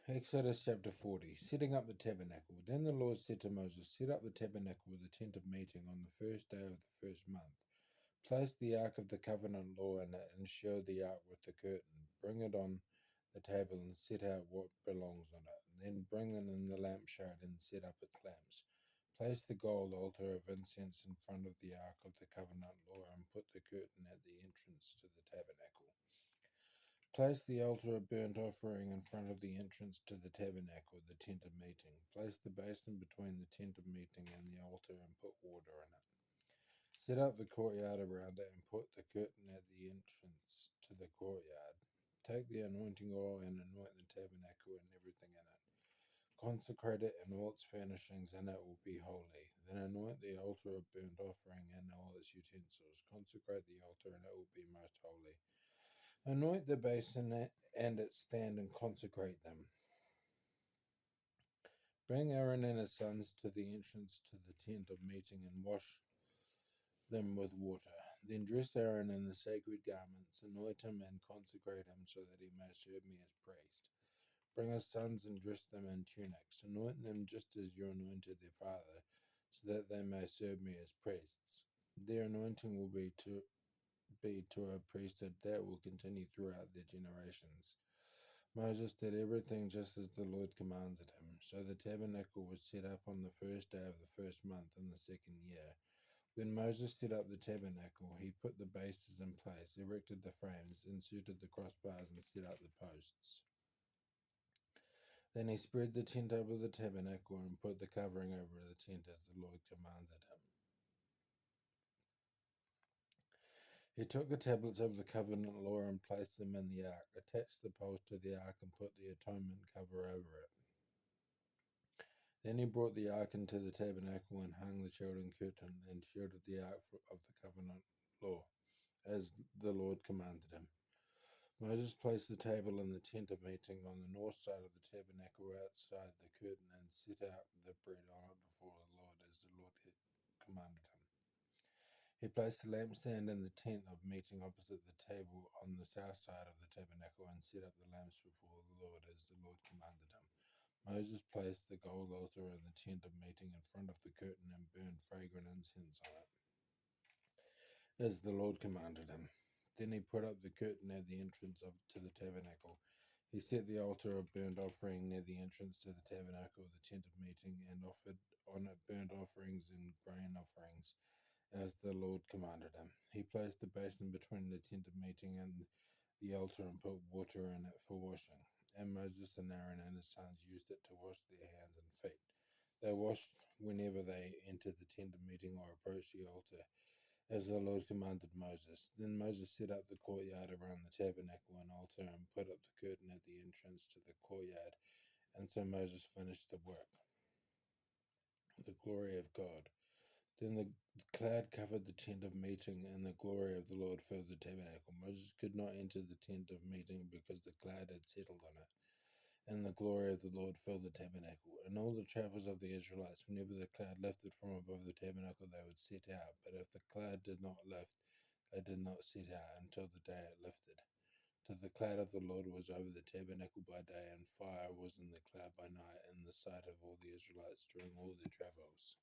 Exodus chapter 40, setting up the tabernacle. Then the Lord said to Moses, set up the tabernacle, the tent of meeting, on the first day of the first month. Place the ark of the covenant law in it, and show the ark with the curtain. Bring it on the table and set out what belongs on it. And then bring in the lampshade and set up its lamps. Place the gold altar of incense in front of the ark of the covenant law, and put the curtain at the entrance to the tabernacle. Place the altar of burnt offering in front of the entrance to the tabernacle, the tent of meeting. Place the basin between the tent of meeting and the altar and put water in it. Set up the courtyard around it and put the curtain at the entrance to the courtyard. Take the anointing oil and anoint the tabernacle and everything in it. Consecrate it and all its furnishings, and it will be holy. Then anoint the altar of burnt offering and all its utensils. Consecrate the altar, and it will be most holy. Anoint the basin and its stand and consecrate them. Bring Aaron and his sons to the entrance to the tent of meeting and wash them with water. Then dress Aaron in the sacred garments, anoint him and consecrate him so that he may serve me as priest. Bring his sons and dress them in tunics. Anoint them just as you anointed their father, so that they may serve me as priests. Their anointing will be to a priesthood that will continue throughout their generations. Moses did everything just as the Lord commanded him. So the tabernacle was set up on the first day of the first month in the second year. When Moses set up the tabernacle, he put the bases in place, erected the frames, inserted the crossbars, and set up the posts. Then he spread the tent over the tabernacle and put the covering over the tent as the Lord commanded him. He took the tablets of the covenant law and placed them in the ark, attached the poles to the ark, and put the atonement cover over it. Then he brought the ark into the tabernacle and hung the children curtain and shielded the ark of the covenant law, as the Lord commanded him. Moses placed the table in the tent of meeting on the north side of the tabernacle outside the curtain and set out the bread on it before the Lord, as the Lord had commanded him. He placed the lampstand in the tent of meeting opposite the table on the south side of the tabernacle and set up the lamps before the Lord, as the Lord commanded him. Moses placed the gold altar in the tent of meeting in front of the curtain and burned fragrant incense on it, as the Lord commanded him. Then he put up the curtain at the entrance to the tabernacle. He set the altar of burnt offering near the entrance to the tabernacle, the tent of meeting, and offered on it burnt offerings and grain offerings, as the Lord commanded him. He placed the basin between the tent of meeting and the altar and put water in it for washing. And Moses and Aaron and his sons used it to wash their hands and feet. They washed whenever they entered the tent of meeting or approached the altar, as the Lord commanded Moses. Then Moses set up the courtyard around the tabernacle and altar and put up the curtain at the entrance to the courtyard. And so Moses finished the work. The glory of God. Then the cloud covered the tent of meeting, and the glory of the Lord filled the tabernacle. Moses could not enter the tent of meeting because the cloud had settled on it, and the glory of the Lord filled the tabernacle. And all the travels of the Israelites, whenever the cloud lifted from above the tabernacle, they would set out. But if the cloud did not lift, they did not set out until the day it lifted. So the cloud of the Lord was over the tabernacle by day, and fire was in the cloud by night, in the sight of all the Israelites during all their travels.